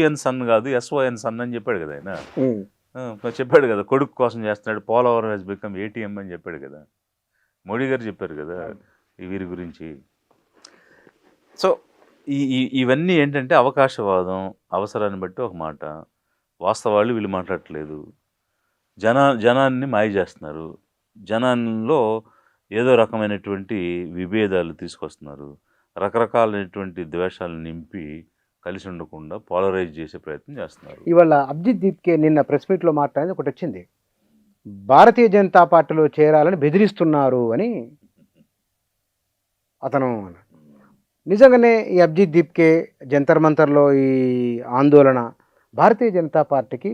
ఎన్ sun కాదు SON sun అని చెప్పాడు కదా ఆయన. చెప్పాడు కదా, కొడుకు కోసం చేస్తున్నాడు, పోలవరం హెస్ బికమ్ ఏటీఎం అని చెప్పాడు కదా, మోడీ గారు చెప్పారు కదా ఈ వీరి గురించి. సో ఇవన్నీ ఏంటంటే అవకాశవాదం, అవసరాన్ని బట్టి ఒక మాట, వాస్తవాలు వీళ్ళు మాట్లాడట్లేదు, జనాన్ని మాయ చేస్తున్నారు, జనాల్లో ఏదో రకమైనటువంటి విభేదాలు తీసుకొస్తున్నారు, రకరకాలైనటువంటి ద్వేషాలను నింపి కలిసి ఉండకుండా పోలరైజ్ చేసే ప్రయత్నం చేస్తున్నారు. ఇవాళ అభిజిత్ దీప్కే నిన్న ప్రెస్ మీట్లో మాట్లాడేది ఒకటి వచ్చింది, భారతీయ జనతా పార్టీలో చేరాలని బెదిరిస్తున్నారు అని అతను. నిజంగానే ఈ అభిజిత్ దీప్కే జంతర్ మంతర్లో ఈ ఆందోళన భారతీయ జనతా పార్టీకి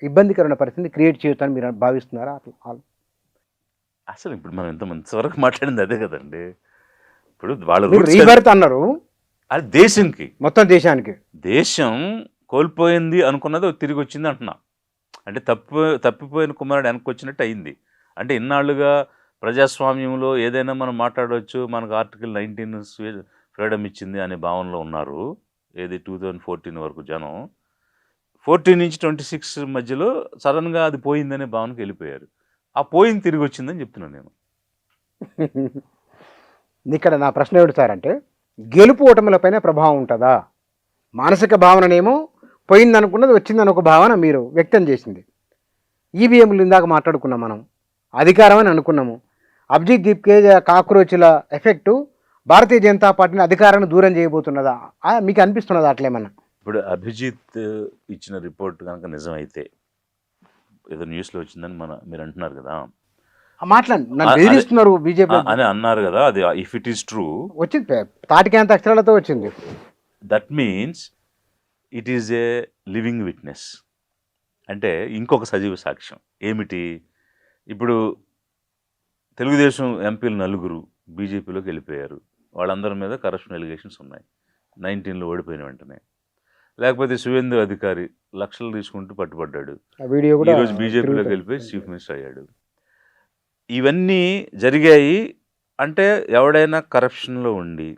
ఇబ్బందికరమైన పరిస్థితిని క్రియేట్ చేయొచ్చని మీరు భావిస్తున్నారా? అసలు ఇప్పుడు మనం ఇంతవరకు మాట్లాడింది అదే కదండి. ఇప్పుడు వాళ్ళ రీబర్త్ అన్నారు, అది దేశంకి, మొత్తం దేశానికి, దేశం కోల్పోయింది అనుకున్నది తిరిగి వచ్చింది అంటున్నా. అంటే తప్పిపోయిన కుమారుడు వెనక్కి వచ్చినట్టు అయింది. అంటే ఇన్నాళ్ళుగా ప్రజాస్వామ్యంలో ఏదైనా మనం మాట్లాడవచ్చు, మనకు ఆర్టికల్ 19 ఫ్రీడమ్ ఇచ్చింది అనే భావనలో ఉన్నారు. ఏది 2014 వరకు జనం, 14 నుంచి 26 మధ్యలో సడన్గా అది పోయిందనే భావనకి వెళ్ళిపోయారు. ఆ పోయింది తిరిగి వచ్చిందని చెప్తున్నాను నేను. ఇక్కడ నా ప్రశ్న ఏమిటి సార్ అంటే, గెలుపు ఓటములపైన ప్రభావం ఉంటుందా? మానసిక భావననేమో పోయిందనుకున్నది వచ్చిందని ఒక భావన మీరు వ్యక్తం చేసింది. ఈవీఎంలు ఇందాక మాట్లాడుకున్నాం, మనం అధికారం అని అనుకున్నాము. అభిజిత్ దీప్కే కాక్రోచ్ల ఎఫెక్టు భారతీయ జనతా పార్టీని అధికారాన్ని దూరం చేయబోతున్నదా? మీకు అనిపిస్తున్నదా అట్లేమన్నా? ఇప్పుడు అభిజిత్ ఇచ్చిన రిపోర్ట్ కనుక నిజమైతే, ఏదో న్యూస్లో వచ్చిందని మీరు అంటున్నారు కదా, బెదిరిస్తున్నారు బీజేపీ అని అన్నారు కదా, అది ఇఫ్ ఇట్ ఈస్ ట్రూ వచ్చింది, తాటికేంత అక్షరాలతో వచ్చింది. That means it is a living witness. అంటే ఇంకొక సజీవ సాక్ష్యం ఏమిటి? ఇప్పుడు తెలుగుదేశం ఎంపీలు 4 బీజేపీలోకి వెళ్ళిపోయారు, వాళ్ళందరి మీద కరప్షన్ ఎలిగేషన్స్ ఉన్నాయి 19లో ఓడిపోయిన వెంటనే. లేకపోతే సువేందు అధికారి లక్షలు తీసుకుంటూ పట్టుబడ్డాడు, ఈరోజు బీజేపీలోకి వెళ్ళిపోయి చీఫ్ మినిస్టర్ అయ్యాడు. ఇవన్నీ జరిగాయి. అంటే ఎవడైనా కరప్షన్లో ఉండి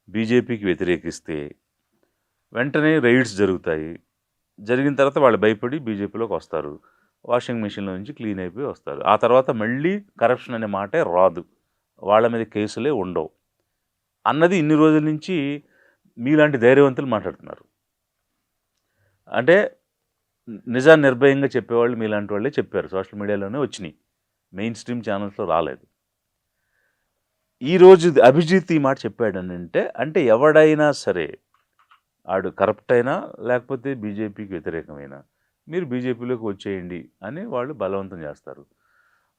బీజేపీకి వ్యతిరేకిస్తే వెంటనే రైడ్స్ జరుగుతాయి, జరిగిన తర్వాత వాళ్ళు భయపడి బీజేపీలోకి వస్తారు, వాషింగ్ మిషన్లో నుంచి క్లీన్ అయిపోయి వస్తారు. ఆ తర్వాత మళ్ళీ కరప్షన్ అనే మాటే రాదు, వాళ్ళ మీద కేసులే ఉండవు అన్నది ఇన్ని రోజుల నుంచి మీలాంటి ధైర్యవంతులు మాట్లాడుతున్నారు. అంటే నిజాన్ని నిర్భయంగా చెప్పేవాళ్ళు మీలాంటి వాళ్ళే చెప్పారు, సోషల్ మీడియాలోనే వచ్చినాయి, మెయిన్ స్ట్రీమ్ ఛానల్స్లో రాలేదు. ఈరోజు అభిజిత్ ఈ మాట చెప్పాడని అంటే ఎవడైనా సరే, ఆడు కరప్ట్ అయినా లేకపోతే బీజేపీకి వ్యతిరేకమైనా మీరు బీజేపీలోకి వచ్చేయండి అని వాళ్ళు బలవంతం చేస్తారు.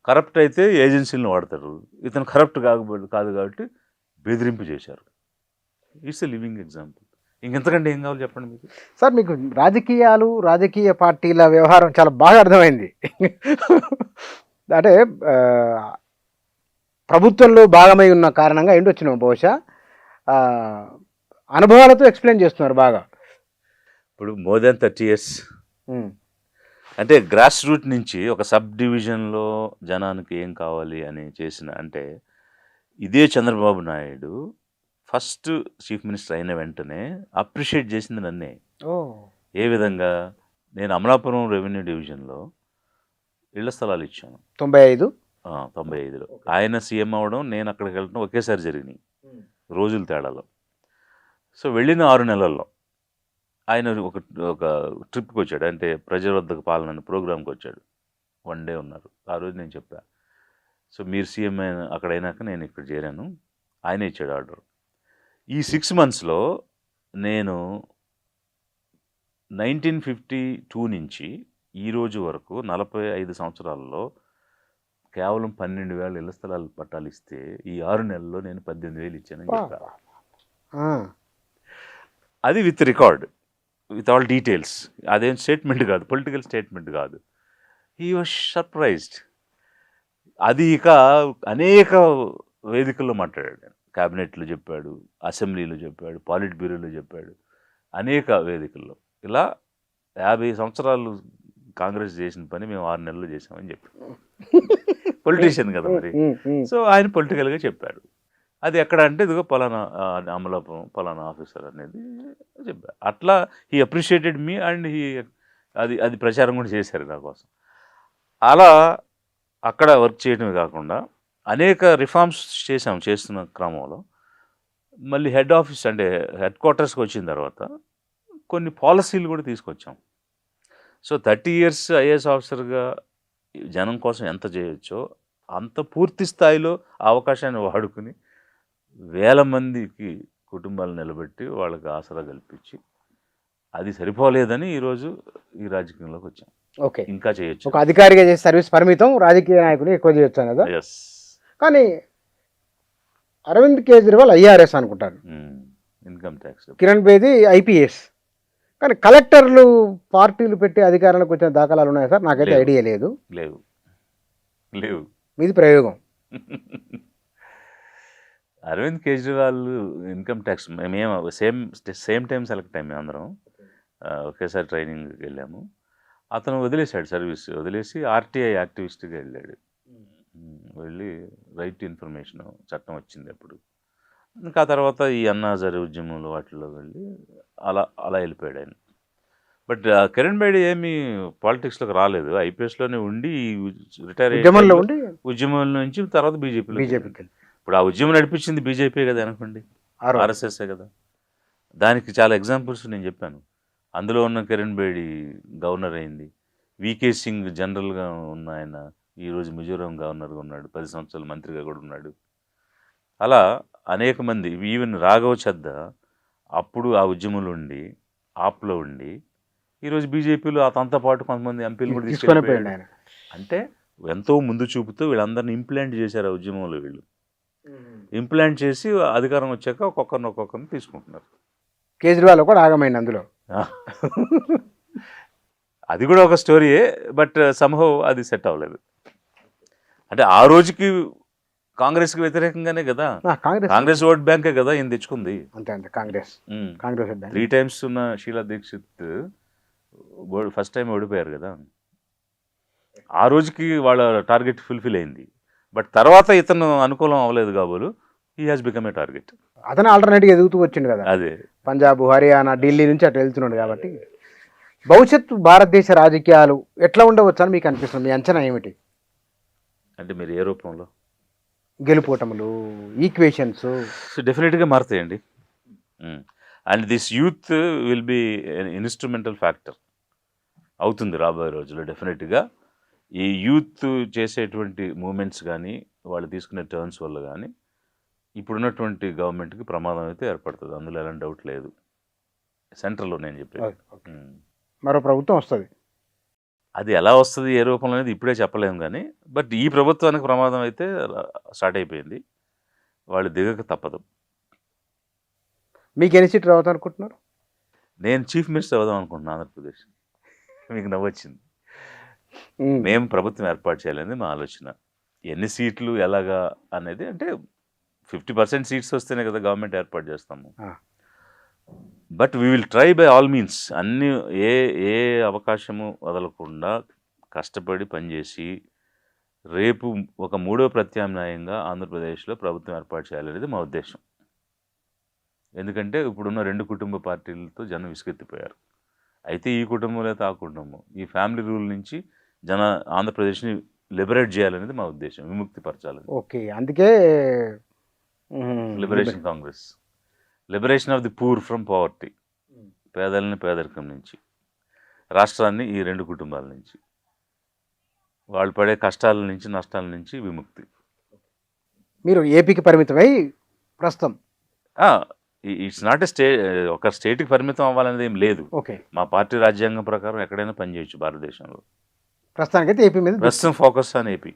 కరప్ట్ అయితే ఏజెన్సీలను వాడతారు, ఇతను కరప్ట్ కాదు కాబట్టి బెదిరింపు చేశారు. It's a living example. ఇంకెంతకంటే ఏం కావాలి చెప్పండి మీకు. సార్ మీకు రాజకీయ పార్టీల వ్యవహారం చాలా బాగా అర్థమైంది. అంటే ప్రభుత్వంలో భాగమై ఉన్న కారణంగా ఎండొచ్చినాం, బహుశా అనుభవాలతో ఎక్స్ప్లెయిన్ చేస్తున్నారు బాగా. ఇప్పుడు మోర్ దాన్ 30 years అంటే గ్రాస్ రూట్ నుంచి ఒక సబ్ డివిజన్లో జనానికి ఏం కావాలి అని చేసిన, అంటే ఇదే Chandrababu Naidu first chief minister అయిన వెంటనే అప్రిషియేట్ చేసింది నన్నే. ఏ విధంగా? నేను అమలాపురం రెవెన్యూ డివిజన్లో ఇళ్ల స్థలాలు ఇచ్చాను 95లో. ఆయన సీఎం అవ్వడం, నేను అక్కడికి వెళ్ళడం ఒకేసారి జరిగినాయి, రోజుల తేడాలో. సో వెళ్ళిన 6 నెలల్లో ఆయన ఒక ట్రిప్కి వచ్చాడు, అంటే ప్రజల వద్దకు పాలన అనే ప్రోగ్రామ్కి వచ్చాడు. 1 day ఉన్నారు. ఆ రోజు నేను చెప్పా, సో మీరు సీఎం అక్కడ అయినాక నేను ఇక్కడ చేరాను, ఆయనే ఇచ్చాడు ఆర్డర్. ఈ 6 monthsలో నేను 1952 నుంచి ఈ రోజు వరకు 45 సంవత్సరాల్లో కేవలం 12,000 ఇళ్ల స్థలాలు పట్టాలు ఇస్తే ఈ 6 నెలల్లో నేను 18,000 ఇచ్చానని చెప్పా. అది with record, with all details. అదేం స్టేట్మెంట్ కాదు, పొలిటికల్ స్టేట్మెంట్ కాదు. He was surprised. అది ఇక అనేక వేదికల్లో మాట్లాడాడు, క్యాబినెట్లో చెప్పాడు, అసెంబ్లీలో చెప్పాడు, పాలిట్ బ్యూరోలో చెప్పాడు, అనేక వేదికల్లో. ఇలా 50 సంవత్సరాలు కాంగ్రెస్ చేసిన పని మేము 6 నెలల్లో చేసామని చెప్పాడు. పొలిటీషియన్ కదా మరి. సో ఆయన పొలిటికల్గా చెప్పాడు. అది ఎక్కడ అంటే ఇదిగో పలానా అమలాపురం పలానా ఆఫీసర్ అనేది చెప్పారు. అట్లా హీ అప్రిషియేటెడ్ మీ అండ్ అది ప్రచారం కూడా చేశారు నా కోసం. అలా అక్కడ వర్క్ చేయడమే కాకుండా అనేక రిఫార్మ్స్ చేస్తున్న క్రమంలో మళ్ళీ హెడ్ ఆఫీస్ అంటే హెడ్ క్వార్టర్స్కి వచ్చిన తర్వాత కొన్ని పాలసీలు కూడా తీసుకొచ్చాం. సో 30 years ఐఏఎస్ ఆఫీసర్గా జనం కోసం ఎంత చేయొచ్చో అంత పూర్తి స్థాయిలో ఆ అవకాశాన్ని వాడుకుని వేల మందికి కుటుంబాలు నిలబెట్టి వాళ్ళకి ఆసరా కల్పించి అది సరిపోలేదని ఈరోజు ఈ రాజకీయంలోకి వచ్చాం. ఓకే, ఇంకా చేయొచ్చు. ఒక అధికారిగా చేసే సర్వీస్ పరిమితం, రాజకీయ నాయకుని ఎక్కువ చేయొచ్చు కదా. ఎస్. కానీ అరవింద్ కేజ్రీవాల్ ఐఆర్ఎస్ అనుకుంటారు, ఇన్కమ్ ట్యాక్స్. కిరణ్ బేది ఐపీఎస్. కానీ కలెక్టర్లు పార్టీలు పెట్టి అధికారంలోకి వచ్చిన దాఖలాలు ఉన్నాయి సార్? నాకైతే లేవు. ఐడియా లేదు. లేవు. మీది ప్రయోగం. అరవింద్ కేజ్రీవాల్ ఇన్కమ్ ట్యాక్స్ మేము సేమ్ టైం సెలెక్ట్ అయ్యాము అందరం. ఒకేసారి ట్రైనింగ్కి వెళ్ళాము. అతను వదిలేశాడు సర్వీస్, వదిలేసి ఆర్టీఐ యాక్టివిస్ట్గా వెళ్ళాడు. వెళ్ళి రైట్ టు ఇన్ఫర్మేషన్ చట్టం వచ్చింది అప్పుడు. ఇంకా తర్వాత ఈ అన్నాజరి ఉద్యమంలో వాటిల్లో వెళ్ళి అలా వెళ్ళిపోయాడు ఆయన. బట్ కిరణ్ బేడి ఏమీ పాలిటిక్స్లోకి రాలేదు, ఐపీఎస్లోనే ఉండి రిటైర్ ఉద్యమంలో ఉండి ఉద్యమం నుంచి తర్వాత బీజేపీకి. ఇప్పుడు ఆ ఉద్యమం నడిపించింది బీజేపీ కదా అనుకోండి, ఆర్ఎస్ఎస్ఏ కదా. దానికి చాలా ఎగ్జాంపుల్స్ నేను చెప్పాను. అందులో ఉన్న కిరణ్ బేడి గవర్నర్ అయింది, వికే సింగ్ జనరల్గా ఉన్న ఆయన ఈరోజు మిజోరాం గవర్నర్గా ఉన్నాడు, 10 సంవత్సరాలు మంత్రిగా కూడా ఉన్నాడు. అలా అనేక మంది, ఈవెన్ రాఘవ్ చద్దా అప్పుడు ఆ ఉద్యమంలో ఉండి ఆప్లో ఉండి ఈరోజు బీజేపీలో అతనితో పాటు కొంతమంది ఎంపీలు కూడా తీసుకెళ్ళిపోయాడు. ఆయన అంటే ఎంతో ముందు చూపుతూ వీళ్ళందరినీ ఇంప్లాంట్ చేశారు ఆ ఉద్యమంలో. వీళ్ళు ఇంప్లాంట్ చేసి అధికారం వచ్చాక ఒక్కొక్కరిని తీసుకుంటున్నారు. కేజ్రీవాల్ కూడా ఆగమైంది అందులో. అది కూడా ఒక స్టోరీయే, బట్ సంహవ్ అది సెట్ అవ్వలేదు. అంటే ఆ రోజుకి కాంగ్రెస్కి వ్యతిరేకంగానే కదా, కాంగ్రెస్ ఓట్ బ్యాంకే కదా ఈయన తెచ్చుకుంది. అంతే కాంగ్రెస్ 3 times ఉన్న షీలా దీక్షిత్ ఫస్ట్ టైం ఓడిపోయారు కదా. ఆ రోజుకి వాళ్ళ టార్గెట్ ఫుల్ఫిల్ అయింది. బట్ తర్వాత ఇతను అనుకూలం అవ్వలేదు కాబోలు he has become a target. అతను ఆల్టర్నేటివ్ ఎదుగుతూ వచ్చింది కదా, అదే పంజాబ్, హర్యానా, ఢిల్లీ నుంచి అటు వెళ్తున్నాడు. కాబట్టి భవిష్యత్తు భారతదేశ రాజకీయాలు ఎట్లా ఉండవచ్చు అని మీకు అనిపిస్తుంది? మీ అంచనా ఏమిటి? అంటే మీరు ఏ రూపంలో? గెలుపోటములు, ఈక్వేషన్స్ డెఫినెట్గా మారుతాయండి. And this youth will be instrumental factor అవుతుంది రాబోయే రోజుల్లో. డెఫినెట్గా ఈ యూత్ చేసేటువంటి మూమెంట్స్ కానీ వాళ్ళు తీసుకునే టర్న్స్ వల్ల కానీ ఇప్పుడున్నటువంటి గవర్నమెంట్కి ప్రమాదం అయితే ఏర్పడుతుంది, అందులో ఎలాంటి డౌట్ లేదు. సెంట్రల్లో నేను చెప్పేది. మరో ప్రభుత్వం వస్తుంది, అది ఎలా వస్తుంది ఏ రూపంలో అనేది ఇప్పుడే చెప్పలేము కానీ, బట్ ఈ ప్రభుత్వానికి ప్రమాదం అయితే స్టార్ట్ అయిపోయింది, వాళ్ళు దిగక తప్పదు. మీకు ఎన్ని సీట్లు రావద్దు అనుకుంటున్నారు? నేను చీఫ్ మినిస్టర్ అవుదాం అనుకుంటున్నాను ఆంధ్రప్రదేశ్. మీకు నవ్వొచ్చింది. మేము ప్రభుత్వం ఏర్పాటు చేయాలనేది మా ఆలోచన. ఎన్ని సీట్లు ఎలాగా అనేది అంటే 50% సీట్స్ వస్తేనే కదా గవర్నమెంట్ ఏర్పాటు చేస్తాము. But we will try by all means, అన్ని ఏ అవకాశము వదలకుండా కష్టపడి పనిచేసి రేపు ఒక 3వ ప్రత్యామ్నాయంగా ఆంధ్రప్రదేశ్లో ప్రభుత్వం ఏర్పాటు చేయాలనేది మా ఉద్దేశం. ఎందుకంటే ఇప్పుడున్న 2 కుటుంబ పార్టీలతో జనం విసుగెత్తిపోయారు. అయితే ఈ కుటుంబం లేదా ఆ కుటుంబం, ఈ ఫ్యామిలీ రూల్ నుంచి ఆంధ్రప్రదేశ్ని లిబరేట్ చేయాలనేది మా ఉద్దేశం, విముక్తి పరచాలని. ఓకే, అందుకే liberation Congress, liberation of the poor from poverty, పేదలని పేదరికం నుంచి, రాష్ట్రాన్ని ఈ 2 కుటుంబాల నుంచి, వాళ్ళు పడే కష్టాల నుంచి నష్టాల నుంచి విముక్తి. మీరు ఏపీకి పరిమితమై ప్రస్తుతం ఇట్స్ నాట్ ఒక స్టేట్కి పరిమితం అవ్వాలనేది ఏం లేదు. ఓకే, మా పార్టీ రాజ్యాంగం ప్రకారం ఎక్కడైనా పనిచేయచ్చు భారతదేశంలో. ప్రస్తుతానికైతే ఏపీ మీద ప్రస్తుతం ఫోకస్ ఆన్ ఏపీ.